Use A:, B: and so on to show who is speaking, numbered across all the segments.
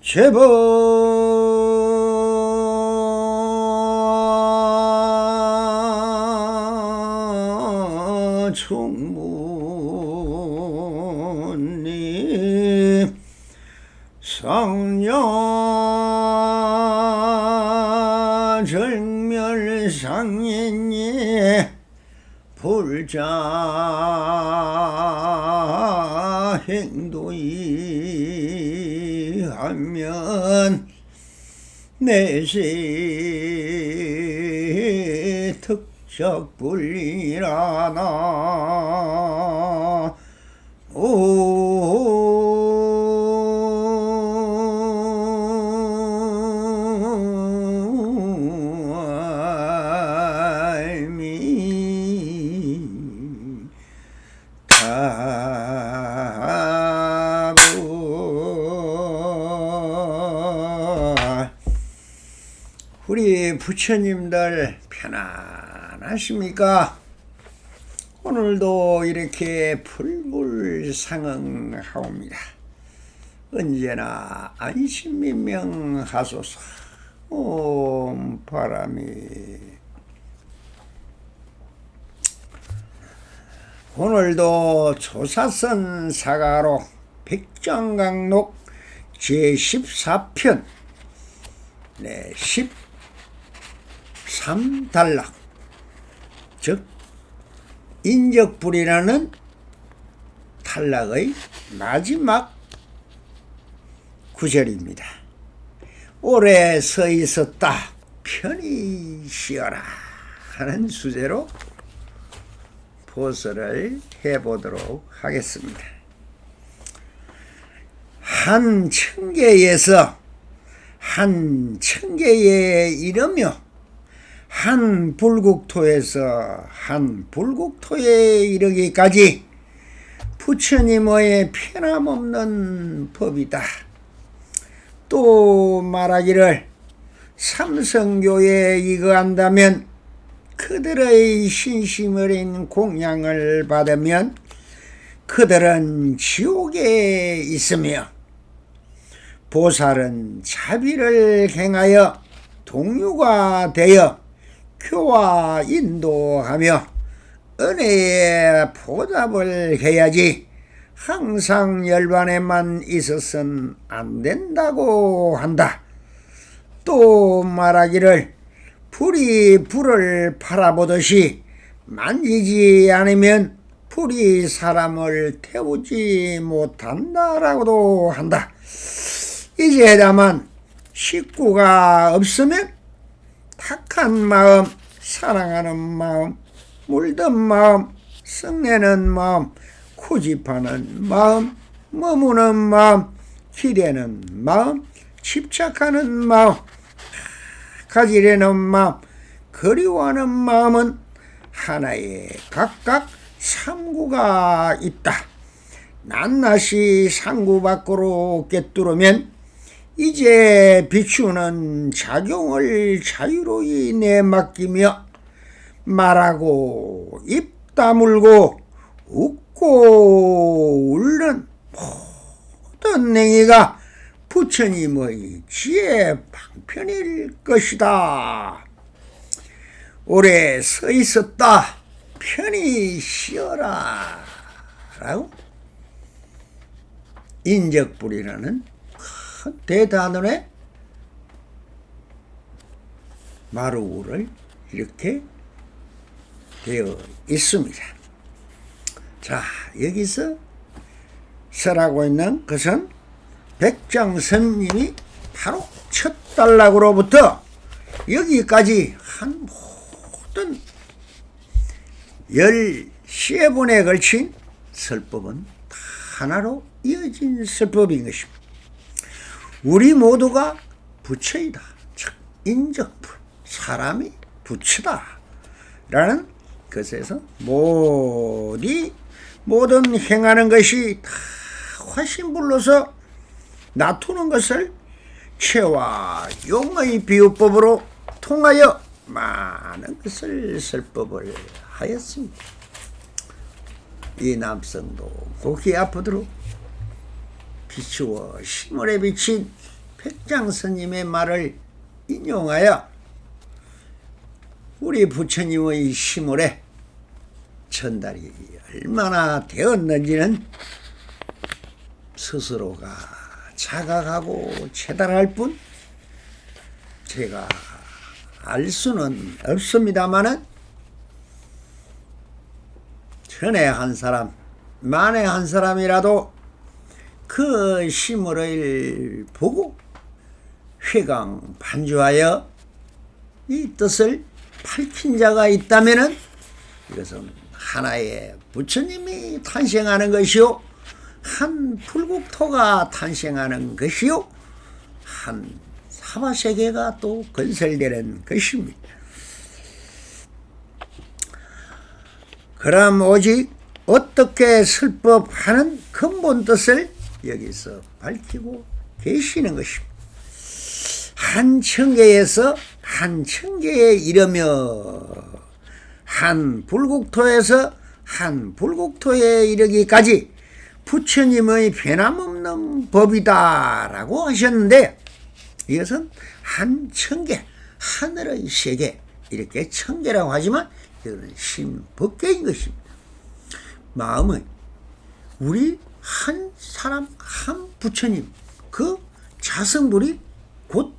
A: 제법 총무님 상냐 절멸상인이 불자 행도이 하면 내세 특적불리라나 우리 부처님들 편안하십니까? 오늘도 이렇게 불불상응하옵니다. 언제나 안심민명하소서. 옴 바람이. 오늘도 조사선 사가로 백정강록 제14편 13단락 즉 인적불이라는 단락의 마지막 구절입니다. 오래 서 있었다 편히 쉬어라 하는 주제로 보설을 해보도록 하겠습니다. 한 청계에서 한 청계에 이르며 한 불국토에서 한 불국토에 이르기까지 부처님의 변함없는 법이다. 또 말하기를 삼성교에 이거한다면 그들의 신심어린 공양을 받으면 그들은 지옥에 있으며 보살은 자비를 행하여 동류가 되어 교화 인도하며 은혜에 보답을 해야지 항상 열반에만 있어서는 안 된다고 한다. 또 말하기를 불이 불을 팔아보듯이 만지지 않으면 불이 사람을 태우지 못한다라고도 한다. 이제 다만 식구가 없으면 탁한 마음, 사랑하는 마음, 물든 마음, 썩내는 마음, 고집하는 마음, 머무는 마음, 기대는 마음, 집착하는 마음, 가지려는 마음, 그리워하는 마음은 하나에 각각 상구가 있다. 낱낱이 상구 밖으로 꿰뚫으면 이제 비추는 작용을 자유로이 내맡기며 말하고 입 다물고 웃고 울는 모든 행위가 부처님의 지혜 방편일 것이다. 오래 서 있었다 편히 쉬어라 라고 인적불이라는 큰 대단원의 마루를 이렇게 되어 있습니다. 자, 여기서 설하고 있는 것은 백정선님이 바로 첫 단락으로부터 여기까지 한 모든 13번에 걸친 설법은 하나로 이어진 설법인 것입니다. 우리 모두가 부처이다. 즉 인적불, 사람이 부처다 라는 것에서 모든 행하는 것이 다 화신불로서 나투는 것을 체와 용의 비유법으로 통하여 많은 것을 설법을 하였습니다. 이 남성도 고기 아프도록 비추어 시물에 비친 백장 스님의 말을 인용하여 우리 부처님의 시물에 전달이 얼마나 되었는지는 스스로가 자각하고 체달할 뿐 제가 알 수는 없습니다마는 천에 한 사람, 만에 한 사람이라도 그 시물을 보고 회강 반주하여 이 뜻을 밝힌 자가 있다면은 이것은 하나의 부처님이 탄생하는 것이요, 한 불국토가 탄생하는 것이요, 한 사바세계가 또 건설되는 것입니다. 그럼 오직 어떻게 설법하는 근본 뜻을 여기서 밝히고 계시는 것입니다. 한 청계에서 한 청계에 이르며 한 불국토에서 한 불국토에 이르기까지 부처님의 변함없는 법이다라고 하셨는데, 이것은 한 청계, 하늘의 세계, 이렇게 청계라고 하지만 이거는 신법계인 것입니다. 마음은 우리 한 사람, 한 부처님, 그 자성불이 곧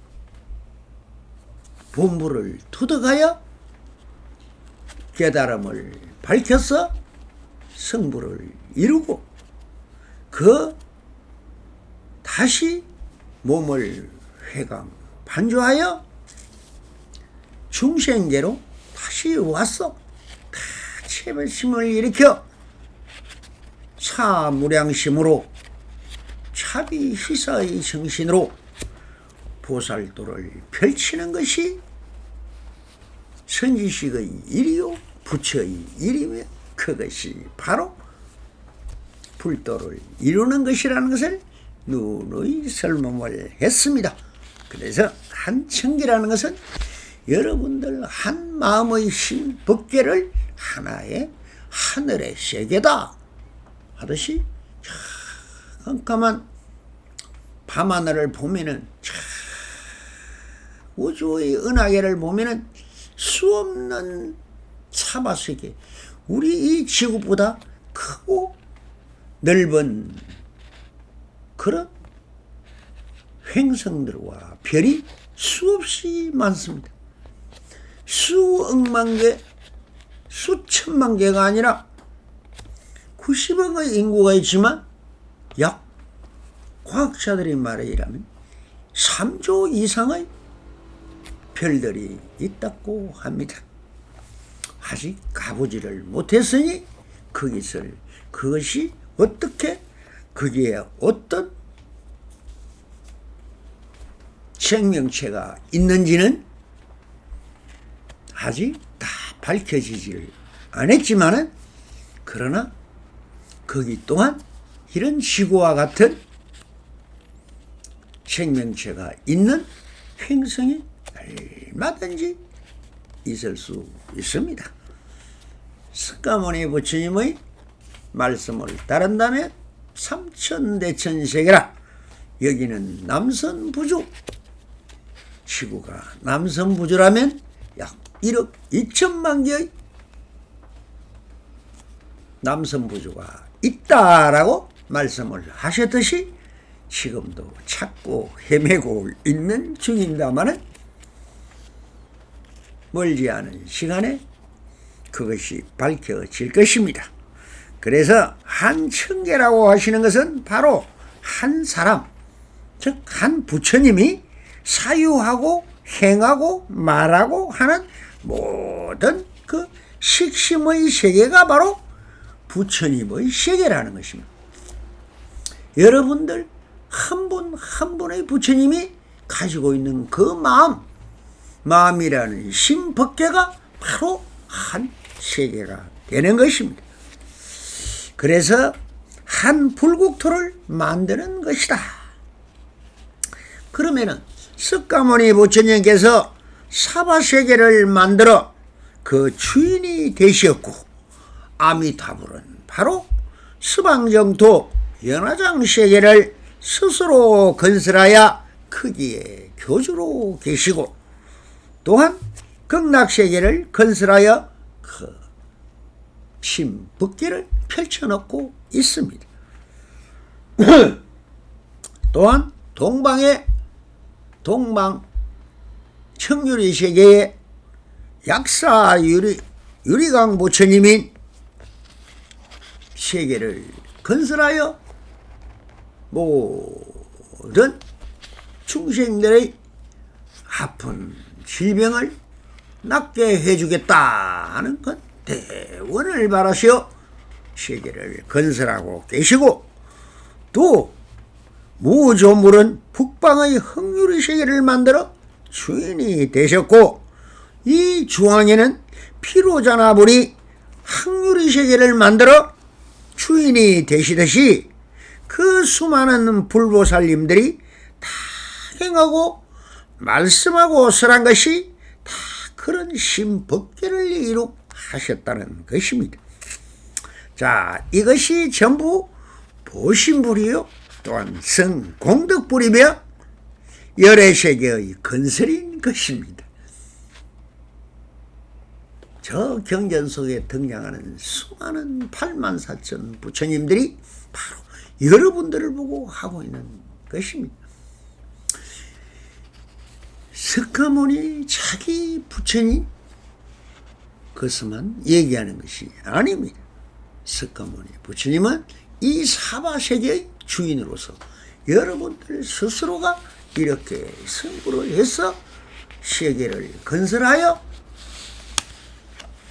A: 본부를 터득하여 깨달음을 밝혀서 성부를 이루고 그 다시 몸을 회강 반주하여 중생계로 다시 왔어. 다 체벌심을 일으켜 차무량심으로 차비희사의 정신으로 보살도를 펼치는 것이 선지식의 일이요 부처의 일이며, 그것이 바로 불도를 이루는 것이라는 것을 누누이 설명을 했습니다. 그래서 한 청계라는 것은 여러분들 한 마음의 신법계를 하나의 하늘의 세계다 하듯이 깜깜한 밤하늘을 보면은 우주의 은하계를 보면은 수없는 사바세계, 우리 이 지구보다 크고 넓은 그런 행성들과 별이 수없이 많습니다. 수억만 개, 수천만 개가 아니라 90억의 인구가 있지만 약 과학자들의 말에 의하면 3조 이상의 별들이 있다고 합니다. 아직 가보지를 못했으니 그것이 어떻게, 거기에 어떤 생명체가 있는지는 아직 다 밝혀지지를 않았지만은, 그러나 거기 또한 이런 지구와 같은 생명체가 있는 행성이 얼마든지 있을 수 있습니다. 석가모니 부처님의 말씀을 따른다면 삼천대천세계라, 여기는 남선부주, 지구가 남선부주라면 약 1억 2천만 개의 남선부주가 있다라고 말씀을 하셨듯이 지금도 찾고 헤매고 있는 중입니다마는 멀지 않은 시간에 그것이 밝혀질 것입니다. 그래서 한 청계라고 하시는 것은 바로 한 사람, 즉 한 부처님이 사유하고 행하고 말하고 하는 모든 그 식심의 세계가 바로 부처님의 세계라는 것입니다. 여러분들 한 분 한 분의 부처님이 가지고 있는 그 마음이라는 신법계가 바로 한 세계가 되는 것입니다. 그래서 한 불국토를 만드는 것이다. 그러면은 석가모니 부처님께서 사바세계를 만들어 그 주인이 되셨고, 아미타불은 바로 서방정토 연화장 세계를 스스로 건설하여 크기의 교주로 계시고 또한 극락세계를 건설하여 그 신법계를 펼쳐놓고 있습니다. 또한 동방 청유리세계의 약사 유리강 부처님인 세계를 건설하여 모든 중생들의 아픈 질병을 낫게 해주겠다 하는 것 대원을 바라시어 세계를 건설하고 계시고 또 무조물은 북방의 흥유리 세계를 만들어 주인이 되셨고 이 중앙에는 피로자나불이 항유리 세계를 만들어 주인이 되시듯이 그 수많은 불보살님들이 다 행하고 말씀하고 설한 것이 다 그런 신법계를 이룩하셨다는 것입니다. 자, 이것이 전부 보신불이요 또한 성공덕불이며 열애세계의 건설인 것입니다. 저 경전 속에 등장하는 수많은 84,000 부처님들이 바로 여러분들을 보고 하고 있는 것입니다. 석가모니 자기 부처님 그것만 얘기하는 것이 아닙니다. 석가모니 부처님은 이 사바세계의 주인으로서 여러분들 스스로가 이렇게 승부를 해서 세계를 건설하여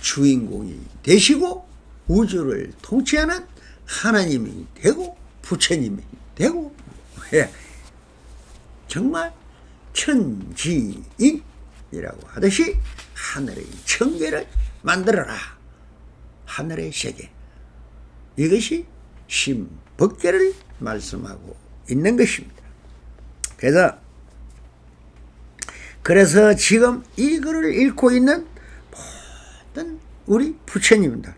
A: 주인공이 되시고 우주를 통치하는 하나님이 되고 부처님이 되고 정말 천지인이라고 하듯이 하늘의 천계를 만들어라. 하늘의 세계. 이것이 신법계를 말씀하고 있는 것입니다. 그래서 지금 이 글을 읽고 있는 모든 우리 부처님들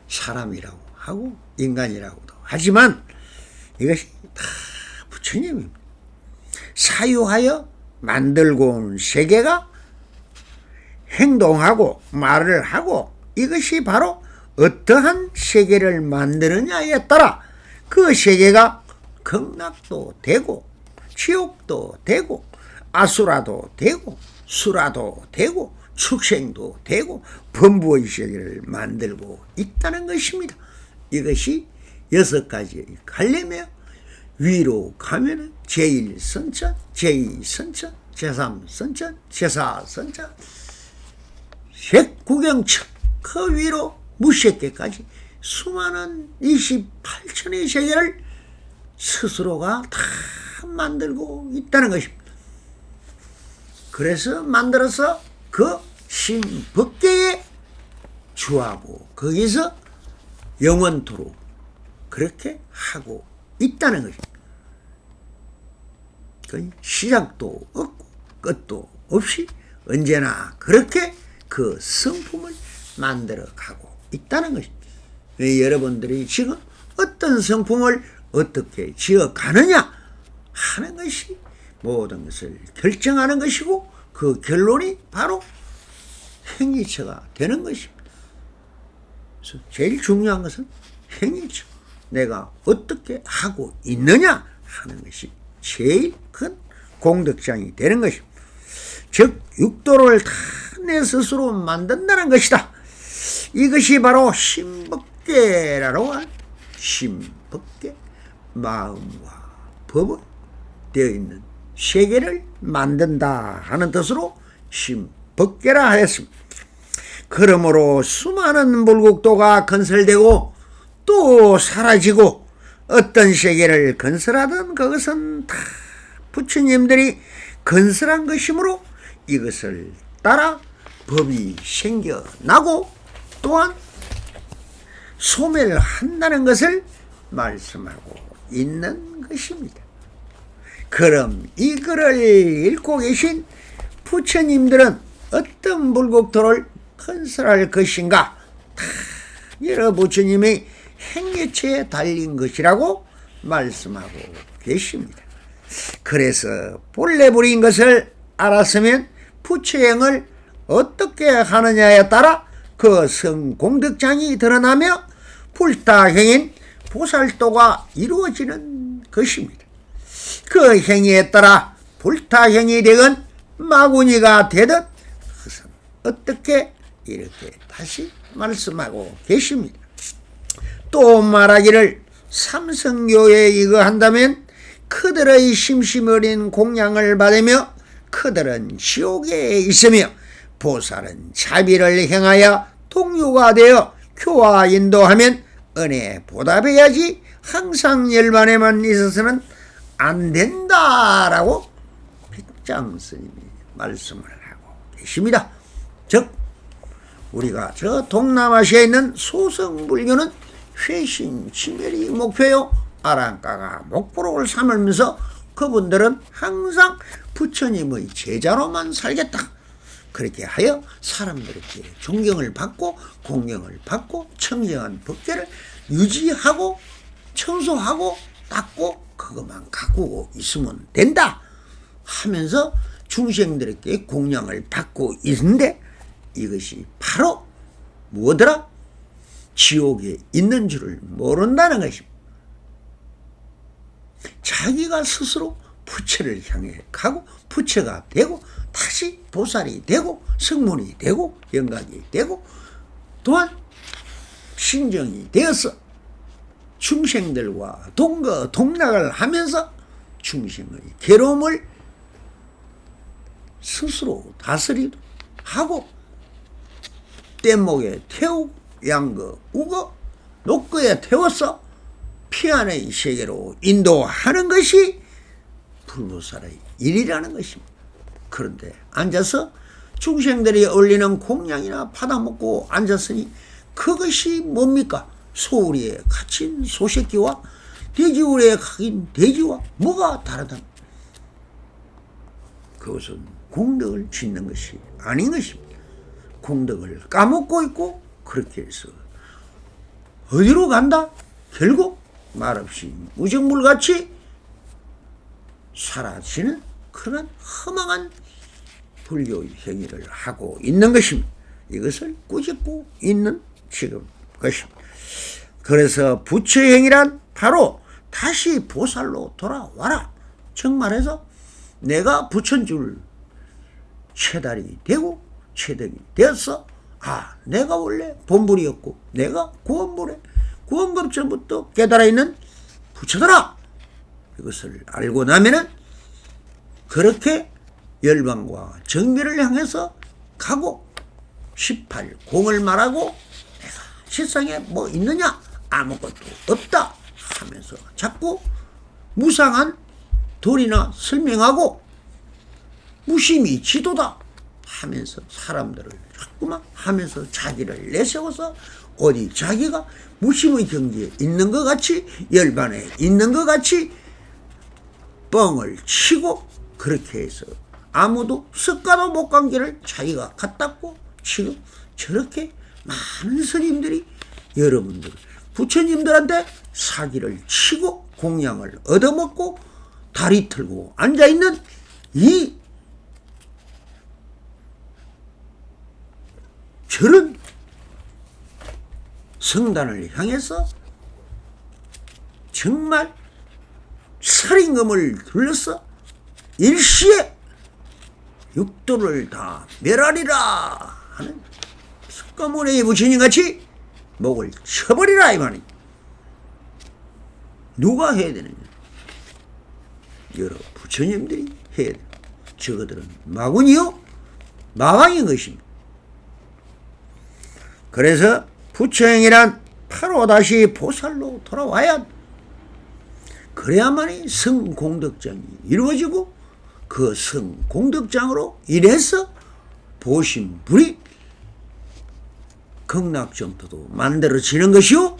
A: 사람이라고 하고 인간이라고도 하지만 이것이 다 부처님입니다. 사유하여 만들고 온 세계가 행동하고 말을 하고 이것이 바로 어떠한 세계를 만드느냐에 따라 그 세계가 극락도 되고 지옥도 되고 아수라도 되고 수라도 되고 축생도 되고 범부의 세계를 만들고 있다는 것입니다. 이것이 6가지의 갈래며 위로 가면은 제1선천, 제2선천, 제3선천, 제4선천, 색구경천 그 위로 무색계까지 수많은 28천의 세계를 스스로가 다 만들고 있다는 것입니다. 그래서 만들어서 그 신법계에 주하고 거기서 영원토록 그렇게 하고 있다는 것입니다. 시작도 없고 끝도 없이 언제나 그렇게 그 성품을 만들어가고 있다는 것입니다. 여러분들이 지금 어떤 성품을 어떻게 지어가느냐 하는 것이 모든 것을 결정하는 것이고 그 결론이 바로 행위처가 되는 것입니다. 그래서 제일 중요한 것은 행위처. 내가 어떻게 하고 있느냐 하는 것이 제일 큰 공덕장이 되는 것입니다. 즉 육도를 다 내 스스로 만든다는 것이다. 이것이 바로 신법계라고 한 신법계 마음과 법은 되어 있는 세계를 만든다 하는 뜻으로 신법계라 하였습니다. 그러므로 수많은 물국도가 건설되고 또 사라지고 어떤 세계를 건설하든 그것은 다 부처님들이 건설한 것이므로 이것을 따라 법이 생겨나고 또한 소멸을 한다는 것을 말씀하고 있는 것입니다. 그럼 이 글을 읽고 계신 부처님들은 어떤 물국토를 건설할 것인가? 다 여러 부처님의 행여체에 달린 것이라고 말씀하고 계십니다. 그래서 본래 불인 것을 알았으면 부처행을 어떻게 하느냐에 따라 그 성공덕장이 드러나며 불타행인 보살도가 이루어지는 것입니다. 그 행위에 따라 불타행이 되건 마구니가 되든 그것은 어떻게 이렇게 다시 말씀하고 계십니다. 또 말하기를 삼성교에 이거 한다면 그들의 심심 어린 공양을 받으며 그들은 지옥에 있으며 보살은 자비를 행하여 동료가 되어 교화 인도하면 은혜 보답해야지 항상 열반에만 있어서는 안 된다라고 빗장 스님이 말씀을 하고 계십니다. 즉 우리가 저 동남아시아에 있는 소승불교는 회심 치멸이 목표요, 아랑가가 목표를 삼으면서 그분들은 항상 부처님의 제자로만 살겠다, 그렇게 하여 사람들에게 존경을 받고 공경을 받고 청정한 법계를 유지하고 청소하고 닦고 그것만 가꾸고 있으면 된다 하면서 중생들에게 공양을 받고 있는데, 이것이 바로 뭐더라? 지옥에 있는 줄을 모른다는 것입니다. 자기가 스스로 부처를 향해 가고 부처가 되고 다시 보살이 되고 성문이 되고 영각이 되고 또한 신정이 되어서 중생들과 동락을 하면서 중생의 괴로움을 스스로 다스리도 하고 뗏목에 태우고 양거 우거 녹거에 태워서 피안의 세계로 인도하는 것이 불보살의 일이라는 것입니다. 그런데 앉아서 중생들이 올리는 공양이나 받아먹고 앉았으니 그것이 뭡니까? 소우리에 갇힌 소새끼와 돼지우리에 갇힌 돼지와 뭐가 다르다? 그것은 공덕을 짓는 것이 아닌 것입니다. 공덕을 까먹고 있고 그렇게 해서 어디로 간다? 결국 말없이 무정물같이 사라지는 그런 허망한 불교의 행위를 하고 있는 것입니다. 이것을 꾸짖고 있는 지금 것입니다. 그래서 부처행위란 바로 다시 보살로 돌아와라. 정말해서 내가 부처인 줄 체달이 되고 체득이 되었어. 아, 내가 원래 본불이었고 내가 구원불에 구원급 전부터 깨달아 있는 부처더라. 이것을 알고 나면은 그렇게 열반과 정비를 향해서 가고 18공을 말하고 내가 세상에 뭐 있느냐? 아무것도 없다 하면서 자꾸 무상한 도리나 설명하고 무심히 지도다 하면서 사람들을 자꾸만 하면서 자기를 내세워서 어디 자기가 무심의 경지에 있는 것 같이 열반에 있는 것 같이 뻥을 치고 그렇게 해서 아무도 습가도 못 간 길을 자기가 갔다고 지금 저렇게 많은 스님들이 여러분들 부처님들한테 사기를 치고 공양을 얻어먹고 다리 틀고 앉아있는 이 저런 성단을 향해서 정말 살인금을 둘러서 일시에 육도를 다 멸하리라 하는 석가모니 부처님같이 목을 쳐버리라 이 말이야. 누가 해야 되느냐? 여러 부처님들이 해야 돼. 저거들은 마군이요 마왕인 것입니다. 그래서 부처행이란 바로 다시 보살로 돌아와야 그래야만이 성공덕장이 이루어지고 그 성공덕장으로 인해서 보신불이 극락정토도 만들어지는 것이요,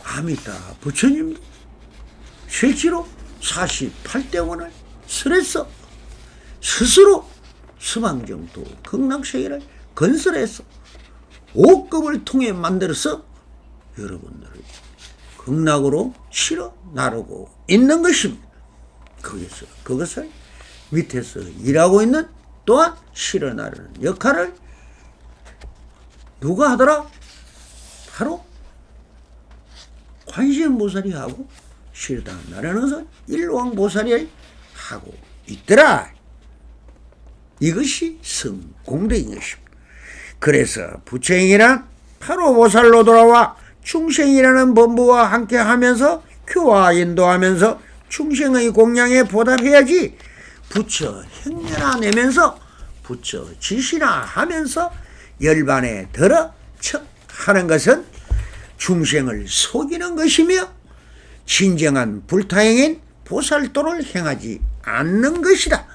A: 아미타 부처님도 실제로 48대원을 설해서 스스로 서방정토 극락세계를 건설해서 5급을 통해 만들어서 여러분들의 극락으로 실어 나르고 있는 것입니다. 거기서 그것을 밑에서 일하고 있는 또한 실어 나르는 역할을 누가 하더라? 바로 관세음보살이 하고 실어다 나르는 것은 일왕보살이 하고 있더라. 이것이 성공덕인 것입니다. 그래서 부처행이란 바로 보살로 돌아와 충생이라는 본부와 함께 하면서 교화 인도하면서 충생의 공양에 보답해야지 부처 행렬아 내면서 부처 지시나 하면서 열반에 들어 척하는 것은 중생을 속이는 것이며 진정한 불타행인 보살도를 행하지 않는 것이다.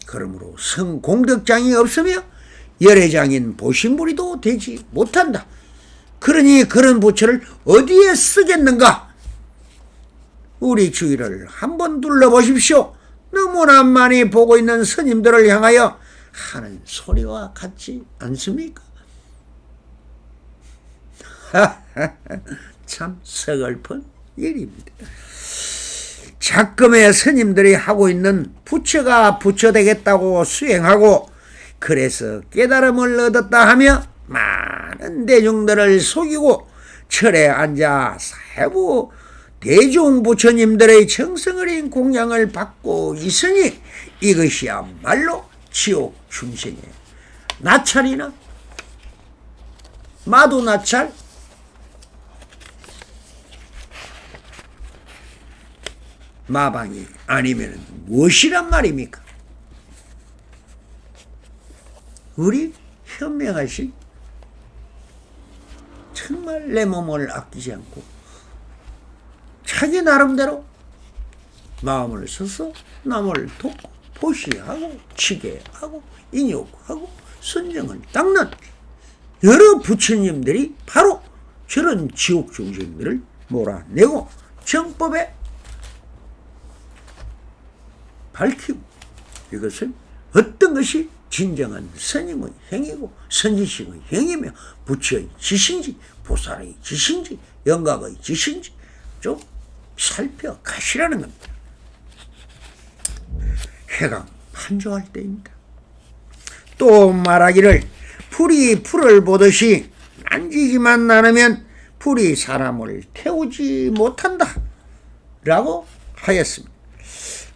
A: 그러므로 성공덕장이 없으며 열애장인 보신부리도 되지 못한다. 그러니 그런 부처를 어디에 쓰겠는가? 우리 주위를 한번 둘러보십시오. 너무나 많이 보고 있는 스님들을 향하여 하는 소리와 같지 않습니까? 참 서글픈 일입니다. 작금의 스님들이 하고 있는 부처가 부처 되겠다고 수행하고 그래서 깨달음을 얻었다 하며 많은 대중들을 속이고 철에 앉아 세부 대중 부처님들의 정성어린 공양을 받고 있으니 이것이야말로 지옥 중생의 나찰이나 마도 나찰 마방이 아니면 무엇이란 말입니까? 우리 현명하신 정말 내 몸을 아끼지 않고 자기 나름대로 마음을 써서 남을 돕고 보시하고 치계하고 인욕하고 선정을 닦는 여러 부처님들이 바로 저런 지옥 중생들을 몰아내고 정법에 밝히고 이것은 어떤 것이 진정한 스님의 행위고 선지식의 행위며 부처의 지신지 보살의 지신지 영각의 지신지 좀 살펴가시라는 겁니다. 해강 판조할 때입니다. 또 말하기를 풀이 풀을 보듯이 만지기만 나누면 풀이 사람을 태우지 못한다 라고 하였습니다.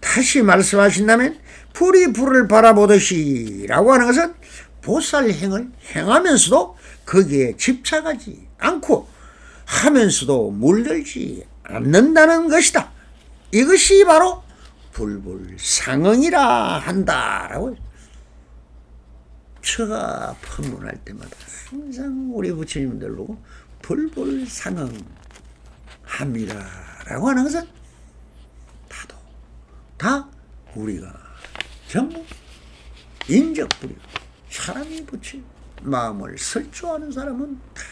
A: 다시 말씀하신다면 풀이 풀을 바라보듯이 라고 하는 것은 보살행을 행하면서도 거기에 집착하지 않고 하면서도 물들지 않는다는 것이다. 이것이 바로 불불상응이라 한다라고. 제가 법문할 때마다 항상 우리 부처님들 보고 불불상응합니다라고 하는 것은 다 우리가 전부 인적불이고 사람이 부처 마음을 쓸 줄 아는 사람은 다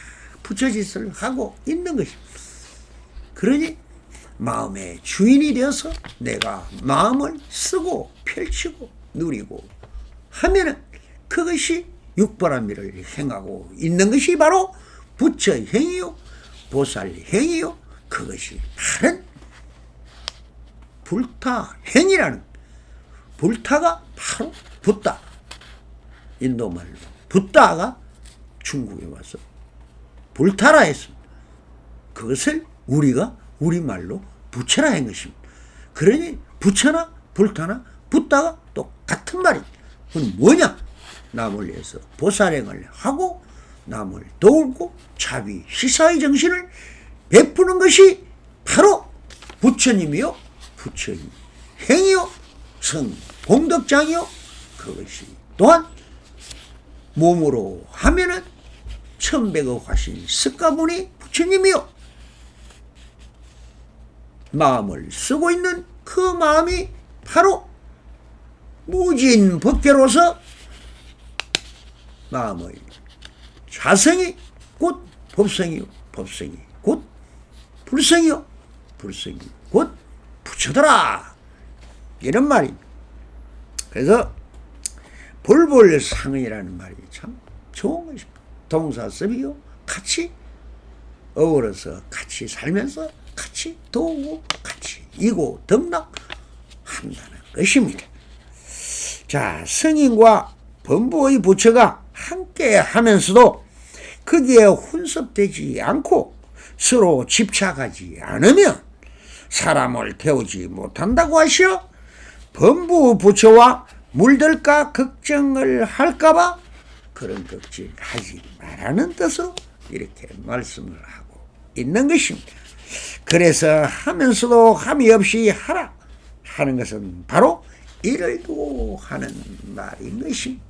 A: 부처짓을 하고 있는 것입니다. 그러니 마음의 주인이 되어서 내가 마음을 쓰고 펼치고 누리고 하면은 그것이 육바람미를 행하고 있는 것이 바로 부처 행위요 보살 행위요 그것이 다른 불타 행이라는 불타가 바로 붓다. 인도말로 붓다가 중국에 와서 불타라 했습니다. 그것을 우리가 우리말로 부처라 한 것입니다. 그러니 부처나 불타나 붓다가 똑같은 말입니다. 그건 뭐냐? 남을 위해서 보살행을 하고 남을 도우고 자비 시사의 정신을 베푸는 것이 바로 부처님이요 부처의 행이요 성공덕장이요 그것이 또한 몸으로 하면은 천백억 화신 석가모니 부처님이요 마음을 쓰고 있는 그 마음이 바로 무진 법계로서 마음의 자성이 곧 법성이요 법성이 곧 불성이요 불성이 곧 부처더라 이런 말입니다. 그래서 불불상이라는 말이 참 좋은 것입니다. 동사섭이요 같이 어우러서 같이 살면서 같이 도우고 같이 이고 등락한다는 것입니다. 자, 성인과 범부의 부처가 함께 하면서도 거기에 혼섭되지 않고 서로 집착하지 않으면 사람을 태우지 못한다고 하시어 범부 부처와 물들까 걱정을 할까봐 그런 걱정하지 말라는 뜻으로 이렇게 말씀을 하고 있는 것입니다. 그래서 하면서도 함이 없이 하라 하는 것은 바로 이를 두고 하는 말인 것입니다.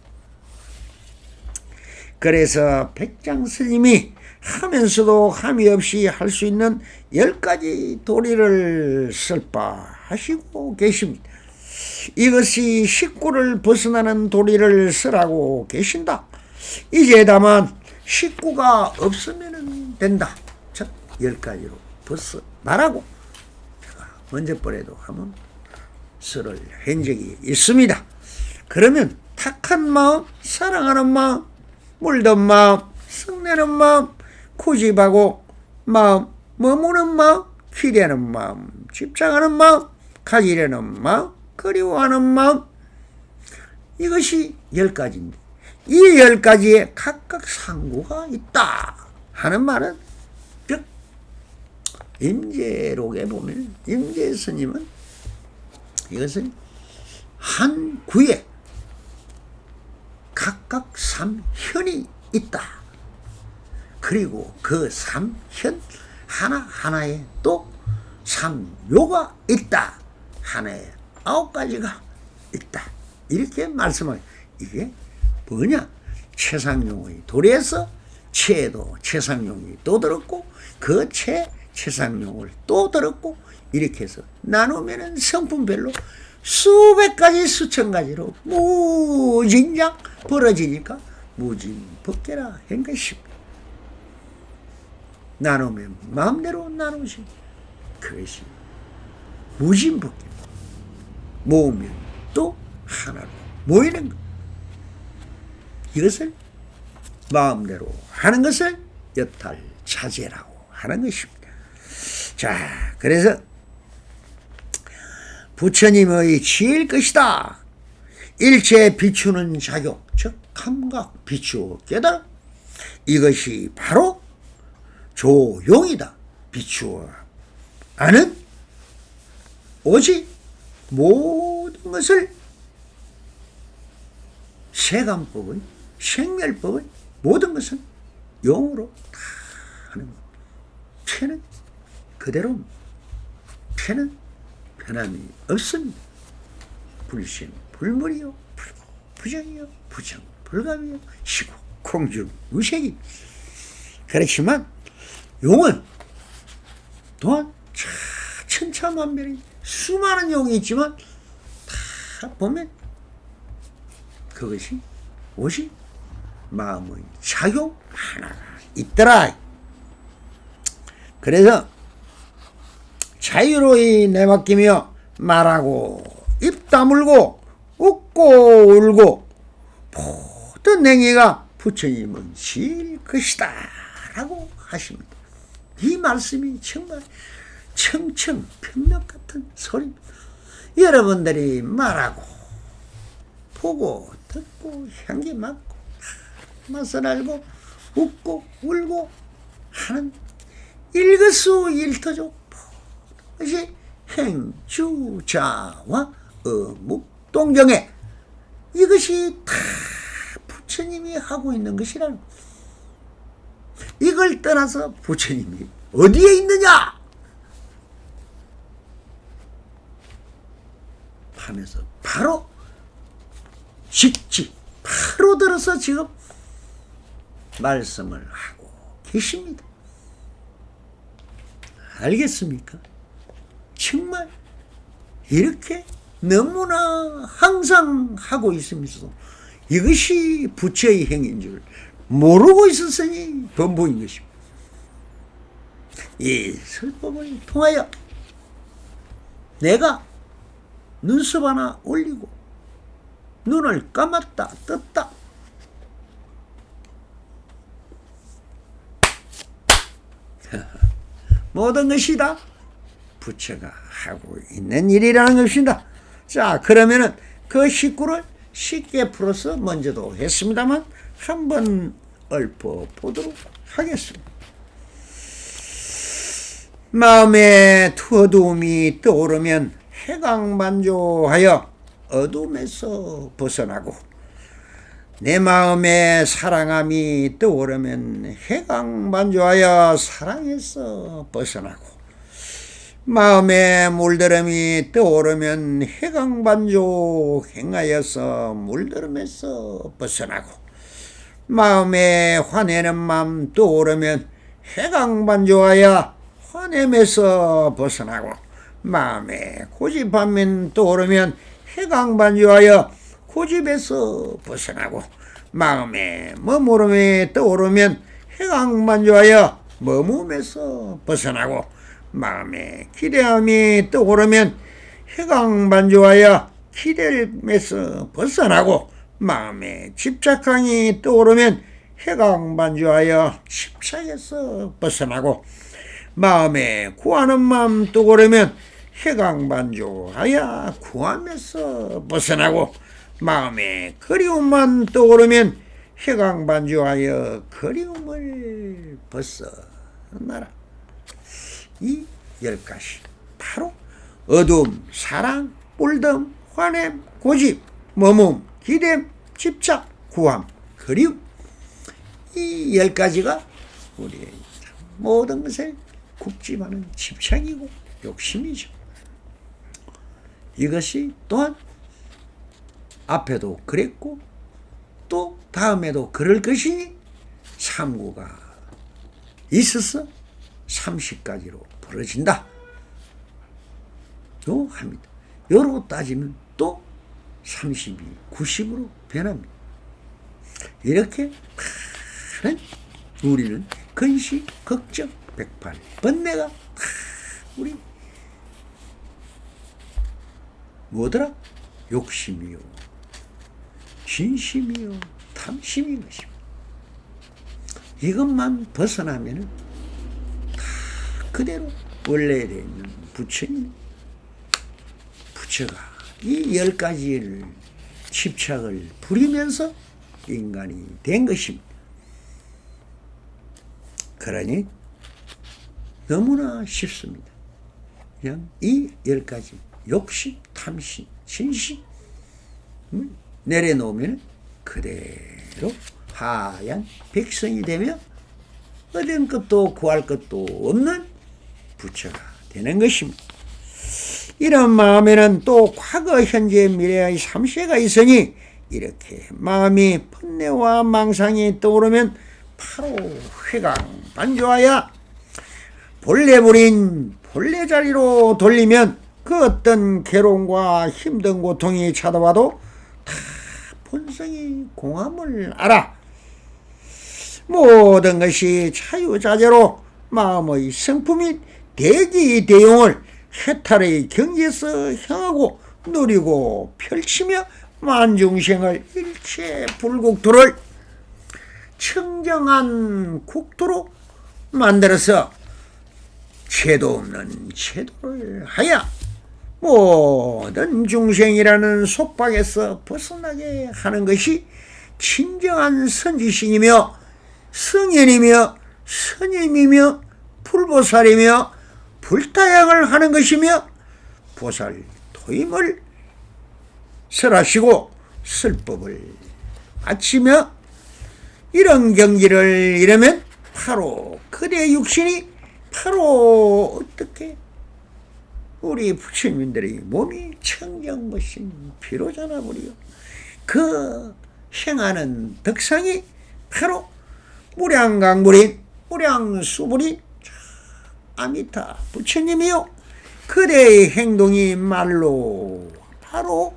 A: 그래서 백장 스님이 하면서도 함이 없이 할 수 있는 10가지 도리를 설파하시고 계십니다. 이것이 식구를 벗어나는 도리를 쓰라고 계신다. 이제 다만 식구가 없으면 된다. 즉 10가지로 벗어나라고 제가 먼저 번에도 한번 설을 한 적이 있습니다. 그러면 탁한 마음, 사랑하는 마음, 물든 마음, 성내는 마음, 고집하고 마음, 머무는 마음, 기대는 마음, 집착하는 마음, 가지려는 마음, 그리워하는 마음, 이것이 10가지인데 이 10가지에 각각 상구가 있다 하는 말은 즉 임재록에 보면 임재 스님은 이것은 한 구에 각각 3현이 있다. 그리고 그 3현 하나하나에 또 3요가 있다. 하나에 9가지가 있다. 이렇게 말씀을. 이게 뭐냐? 최상용의 도리에서 채도 최상용이 또 들었고 그 최상용을 또 들었고 이렇게 해서 나누면은 성품별로 수백 가지 수천 가지로 무진장 벌어지니까 무진법계라 한 것입니다. 나누면 마음대로 나누시 그것이 무진법계. 모으면 또 하나로 모이는 것. 이것을 마음대로 하는 것을 여탈차제라고 하는 것입니다. 자, 그래서 부처님의 지혜일 것이다. 일체 비추는 작용, 즉 감각 비추어 깨달음. 이것이 바로 조용이다. 비추어 아는 오직 모든 것을 세간법의 생멸법의 모든 것은 용으로 다 하는 것. 패는 그대로 패는 변함이 없습니다. 불신 불물이요 부정이요 부정 불감이요 시고 공중 무색이. 그렇지만 용은 또한 천차만별이 수많은 용이 있지만 다 보면 그것이 오직 마음의 작용 하나가 있더라. 그래서 자유로이 내맡기며 말하고 입 다물고 웃고 울고 모든 행위가 부처님은 질 것이다 라고 하십니다. 이 말씀이 정말 청청평력 같은 소리입니다. 여러분들이 말하고 보고 듣고 향기 맡고 맛을 알고 웃고 울고 하는 일거수일투족 것이 행주자와 어묵동정에 이것이 다 부처님이 하고 있는 것이라는 이걸 떠나서 부처님이 어디에 있느냐 하면서 바로 직지 바로 들어서 지금 말씀을 하고 계십니다. 알겠습니까? 정말 이렇게 너무나 항상 하고 있으면서도 이것이 부처의 행인 줄 모르고 있었으니 범부인 것입니다. 이 설법을 통하여 내가 눈썹 하나 올리고 눈을 감았다 떴다 모든 것이 다 부처가 하고 있는 일이라는 것입니다. 자, 그러면은 그 식구를 쉽게 풀어서 먼저도 했습니다만 한번 읊어보도록 하겠습니다. 마음에 어두움이 떠오르면 해강반조하여 어둠에서 벗어나고, 내 마음에 사랑함이 떠오르면 해강반조하여 사랑에서 벗어나고, 마음에 물들음이 떠오르면 해강반조 행하여서 물들음에서 벗어나고, 마음에 화내는 마음 떠오르면 해강반조하여 화냄에서 벗어나고, 마음에 고집함이 떠오르면 해강반조하여 고집에서 벗어나고, 마음에 머무름이 떠오르면 해강반조하여 머무름에서 벗어나고, 마음에 기대함이 떠오르면 해강반조하여 기대함에서 벗어나고, 마음에 집착함이 떠오르면 해강반조하여 집착에서 벗어나고, 마음에 구하는 마음 떠오르면 해강반조하여 구함에서 벗어나고, 마음에 그리움만 떠오르면 해강반조하여 그리움을 벗어나라. 이 10가지 바로 어둠, 사랑, 뿔덤, 화냄, 고집, 머문, 기댐, 집착, 구함, 그리움, 이 10가지가 우리의 모든 것을 굽집하는 집착이고 욕심이죠. 이것이 또한 앞에도 그랬고 또 다음에도 그럴 것이니 삼구가 있어서 30가지로 벌어진다 또 합니다. 여로 따지면 또 30이 90으로 변합니다. 이렇게 많은 우리는 근시, 걱정, 백발, 번뇌가 우리 뭐더라? 욕심이요, 진심이요, 탐심인 것입니다. 이것만 벗어나면은 다 그대로 원래에 되어 있는 부처님, 부처가 이 10가지를 집착을 부리면서 인간이 된 것입니다. 그러니 너무나 쉽습니다. 그냥 이 10가지 욕심, 탐심, 진심 내려놓으면 그대로 하얀 백성이 되며 어떤 것도 구할 것도 없는 부처가 되는 것입니다. 이런 마음에는 또 과거, 현재, 미래의 3세가 있으니 이렇게 마음이 번뇌와 망상이 떠오르면 바로 회강반조하여 본래 부린 본래 자리로 돌리면 그 어떤 괴로움과 힘든 고통이 찾아와도 다 본성이 공함을 알아. 모든 것이 자유자재로 마음의 성품인 대기대용을 해탈의 경지에서 향하고 누리고 펼치며 만중생을 일체 불국토를 청정한 국토로 만들어서 죄도 없는 제도를 하여 모든 중생이라는 속박에서 벗어나게 하는 것이 진정한 선지식이며 성현이며 스님이며 불보살이며 불타양을 하는 것이며 보살 도임을 설하시고 설법을 마치며 이런 경지를 이루면 바로 그대 육신이 바로 어떻게 우리 부처님들의 몸이 청정무신 피로잖아 버리요. 그 행하는 덕상이 바로 무량강물인 무량수불인 아미타 부처님이요. 그대의 행동이 말로 바로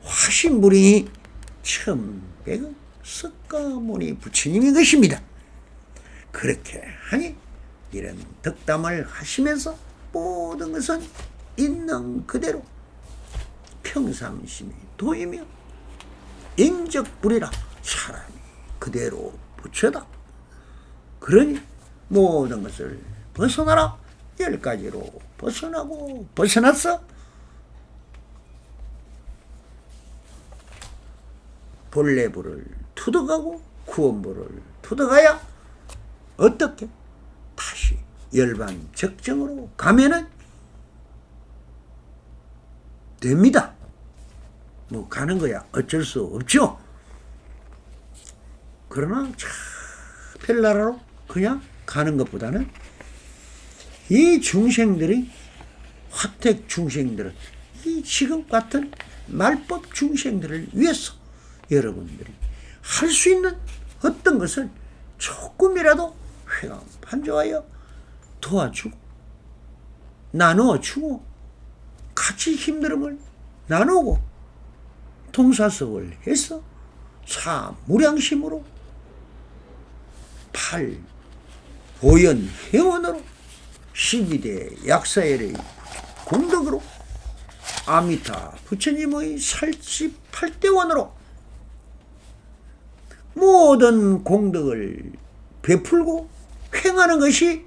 A: 화신불인이 천백의 석가모니 부처님인 것입니다. 그렇게 하니 이런 덕담을 하시면서 모든 것은 있는 그대로 평상심이 도이며 인적불이라 사람이 그대로 부처다. 그러니 모든 것을 벗어나라. 10가지로 벗어나고 벗어났어. 본래부를 투득하고 구원부를 투득하여 어떻게 다시 열반적정으로 가면은 됩니다. 뭐 가는 거야 어쩔 수 없죠. 그러나 참 별나라로 그냥 가는 것보다는 이 중생들이 화택 중생들은 이 지금 같은 말법 중생들을 위해서 여러분들이 할 수 있는 어떤 것을 조금이라도 회감 판조하여 도와주고 나누어주고 같이 힘듦을 나누고 동사섭을 해서 사무량심으로 보현 회원으로 12대 약사열의 공덕으로 아미타 부처님의 48대원으로 모든 공덕을 베풀고 행하는 것이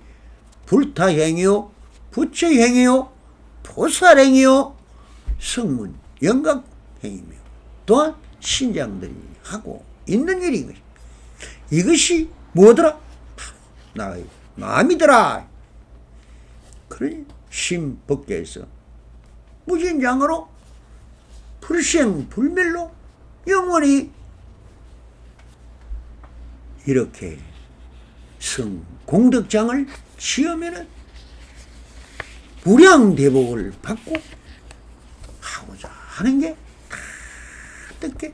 A: 불타행이요 부처행이요 보살행이요 성문 영각행이며 또한 신장들이 하고 있는 일인 것입니다. 이것이 뭐더라? 나의 마음이더라. 그러니 신법계에서 무진장으로 불생불멸로 영원히 이렇게 성공덕장을 지으면은 무량대복을 받고 하고자 하는 게 어떻게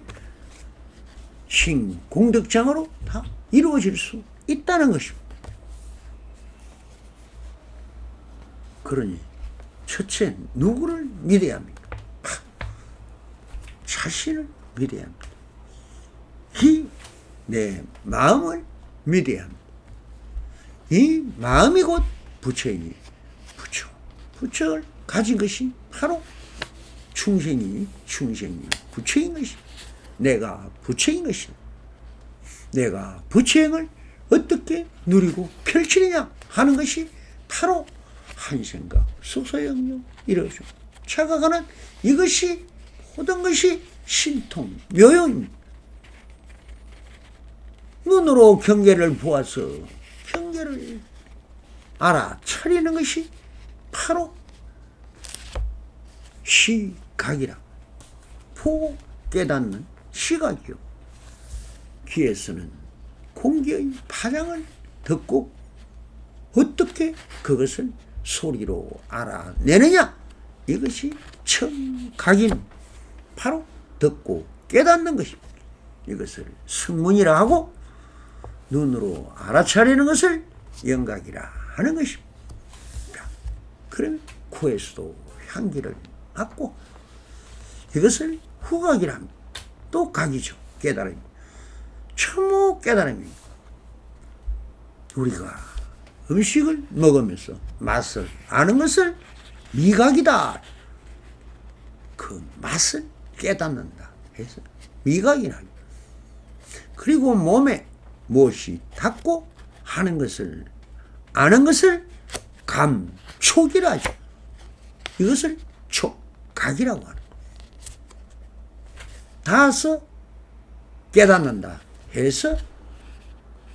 A: 신공덕장으로 다 이루어질 수 있다는 것입니다. 그러니 첫째 누구를 믿어야 합니까? 자신을 믿어야 합니다. 이 내 마음을 믿어야 합니다. 이 마음이 곧 부처이니 부처를 가진 것이 바로 충생이 부처인 것이다. 내가 부처인 것이다. 내가 부처행을 어떻게 누리고 펼치느냐 하는 것이 바로 한생각 속소영용 이루어져 착각하는 이것이 모든 것이 신통 묘용입니다. 눈으로 경계를 보아서 경계를 알아차리는 것이 바로 시각이라 보고 깨닫는 시각이요. 귀에서는 공기의 파장을 듣고 어떻게 그것을 소리로 알아내느냐? 이것이 청각인 바로 듣고 깨닫는 것입니다. 이것을 성문이라 하고 눈으로 알아차리는 것을 영각이라 하는 것입니다. 그러면 코에서도 향기를 맡고 이것을 후각이라 합니다. 또 각이죠. 깨달음입니다. 참모 깨달음입니다. 우리가 음식을 먹으면서 맛을 아는 것을 미각이다. 그 맛을 깨닫는다 해서 미각이라 합니다. 그리고 몸에 무엇이 닿고 하는 것을 아는 것을 감촉이라 하죠. 이것을 촉각이라고 하는 거예요. 닿아서 깨닫는다 해서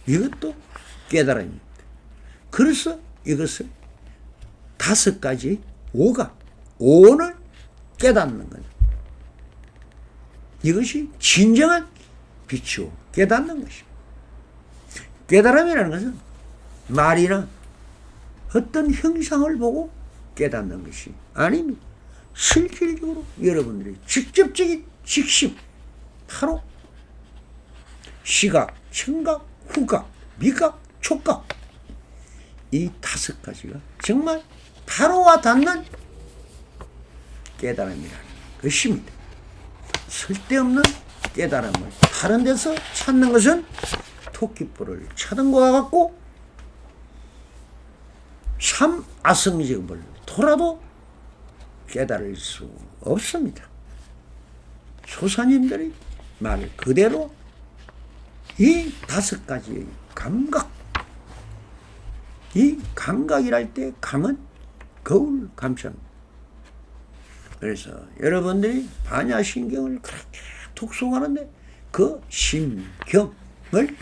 A: 이것도 깨달음입니다. 그래서 이것을 5가지 오각, 오온을 깨닫는 거예요. 이것이 진정한 비추어 깨닫는 것입니다. 깨달음이라는 것은 말이나 어떤 형상을 보고 깨닫는 것이 아닙니다. 실질적으로 여러분들이 직접적인 직심, 바로 시각, 청각, 후각, 미각, 촉각 이 5가지가 정말 바로 와닿는 깨달음이라는 것입니다. 쓸데없는 깨달음을 다른 데서 찾는 것은 토끼뿔을 찾은 것과 같고 참 아성직업을 돌아도 깨달을 수 없습니다. 조사님들이 말 그대로 이 5가지의 감각, 이 감각이랄 때 감은 거울 감쌉니다. 그래서 여러분들이 반야신경을 그렇게 독송하는데 그 심경을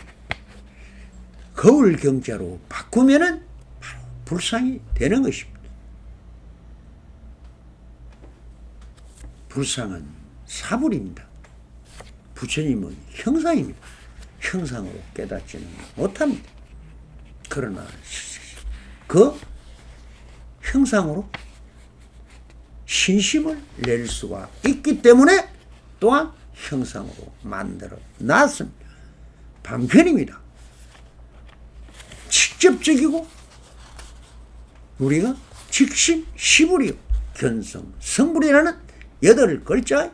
A: 거울 경자로 바꾸면은 바로 불상이 되는 것입니다. 불상은 사불입니다. 부처님은 형상입니다. 형상으로 깨닫지는 못합니다. 그러나 그 형상으로 신심을 낼 수가 있기 때문에 또한 형상으로 만들어 놨습니다. 방편입니다. 직접적이고 우리가 직심, 시불이요, 견성, 성불이라는 8글자의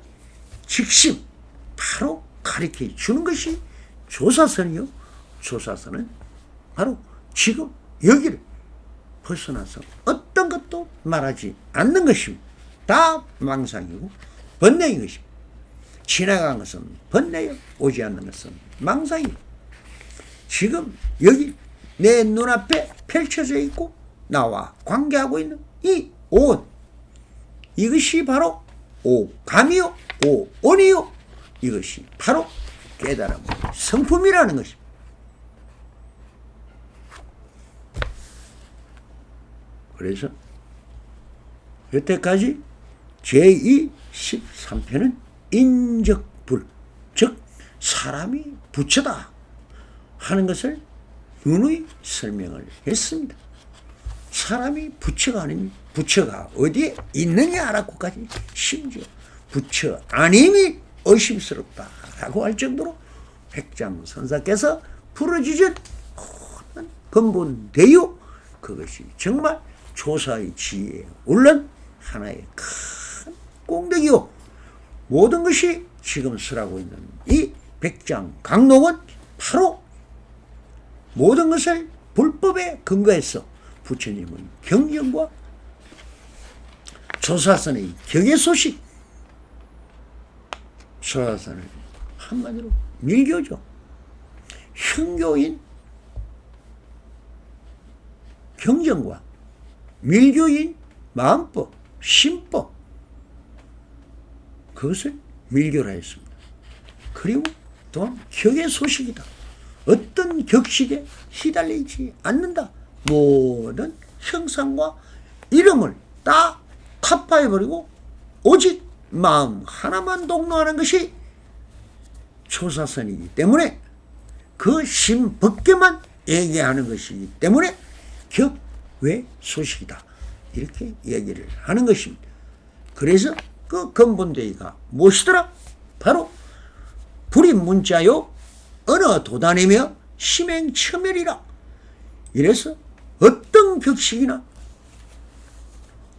A: 직심 바로 가르쳐 주는 것이 조사선이요. 조사선은 바로 지금 여기를 벗어나서 어떤 것도 말하지 않는 것입니다. 다 망상이고 번뇌인 것입니다. 지나간 것은 번뇌요, 오지 않는 것은 망상이요. 지금 여기 내 눈앞에 펼쳐져 있고 나와 관계하고 있는 이 온, 이것이 바로 오감이요, 오온이요. 이것이 바로 깨달음의 성품이라는 것입니다. 그래서 여태까지 제2 13편은 인적불, 즉 사람이 부처다 하는 것을 누누이 설명을 했습니다. 사람이 부처가 아닙니다. 부처가 어디에 있느냐라고까지 심지어 부처 아님이 의심스럽다라고 할 정도로 백장선사께서 풀어주신 근본대요, 그것이 정말 조사의 지혜에 올른 하나의 큰 공덕이요, 모든 것이 지금 설하고 있는 이 백장강록은 바로 모든 것을 불법에 근거해서 부처님은 경전과 조사선의 격예소식, 조사선을 한마디로 밀교죠. 현교인 경전과 밀교인 마음법, 심법, 그것을 밀교라 했습니다. 그리고 또한 격예소식이다. 어떤 격식에 휘달리지 않는다. 모든 형상과 이름을 다 타파해버리고 오직 마음 하나만 독로하는 것이 조사선이기 때문에 그 심법계만 얘기하는 것이기 때문에 격외소식이다, 이렇게 얘기를 하는 것입니다. 그래서 그 근본대의가 무엇이더라? 바로 불이 문자요 어느 도단이며 심행처멸이라. 이래서 어떤 격식이나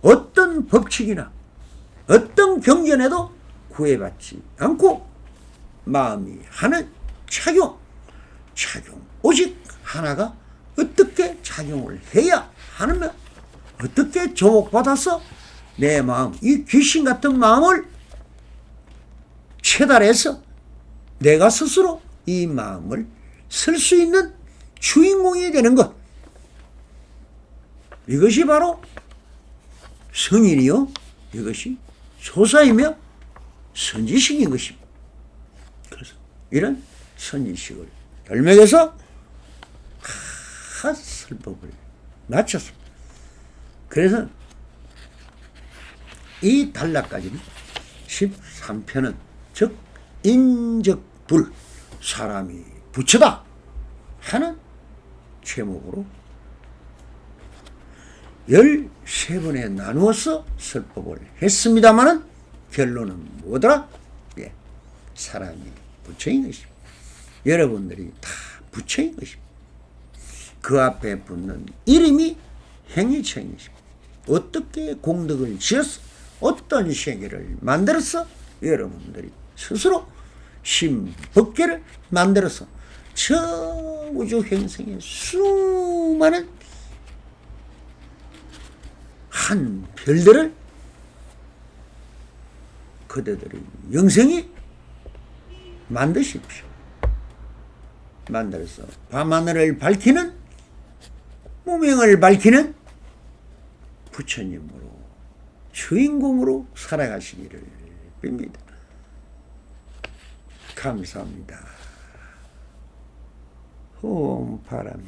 A: 어떤 법칙이나 어떤 경전에도 구애받지 않고 마음이 하는 작용 오직 하나가 어떻게 작용을 해야 하느냐, 어떻게 조목받아서 내 마음, 이 귀신 같은 마음을 체달해서 내가 스스로 이 마음을 쓸 수 있는 주인공이 되는 것, 이것이 바로 성인이요, 이것이 조사이며 선지식인 것입니다. 그래서 이런 선지식을 결맥해서 설법을 마쳤습니다. 그래서 이 단락까지는 13편은 즉 인적불, 사람이 부처다 하는 제목으로 13번에 나누어서 설법을 했습니다마는 결론은 뭐더라? 예, 사람이 부처인 것입니다. 여러분들이 다 부처인 것입니다. 그 앞에 붙는 이름이 행위처인 것입니다. 어떻게 공덕을 지어서 어떤 세계를 만들어서 여러분들이 스스로 심법계를 만들어서 저 우주 행성의 수많은 한 별들을 그대들의 영생이 만드십시오. 만들어서 밤하늘을 밝히는 무명을 밝히는 부처님으로 주인공으로 살아가시기를 빕니다. 감사합니다. 홈 바람이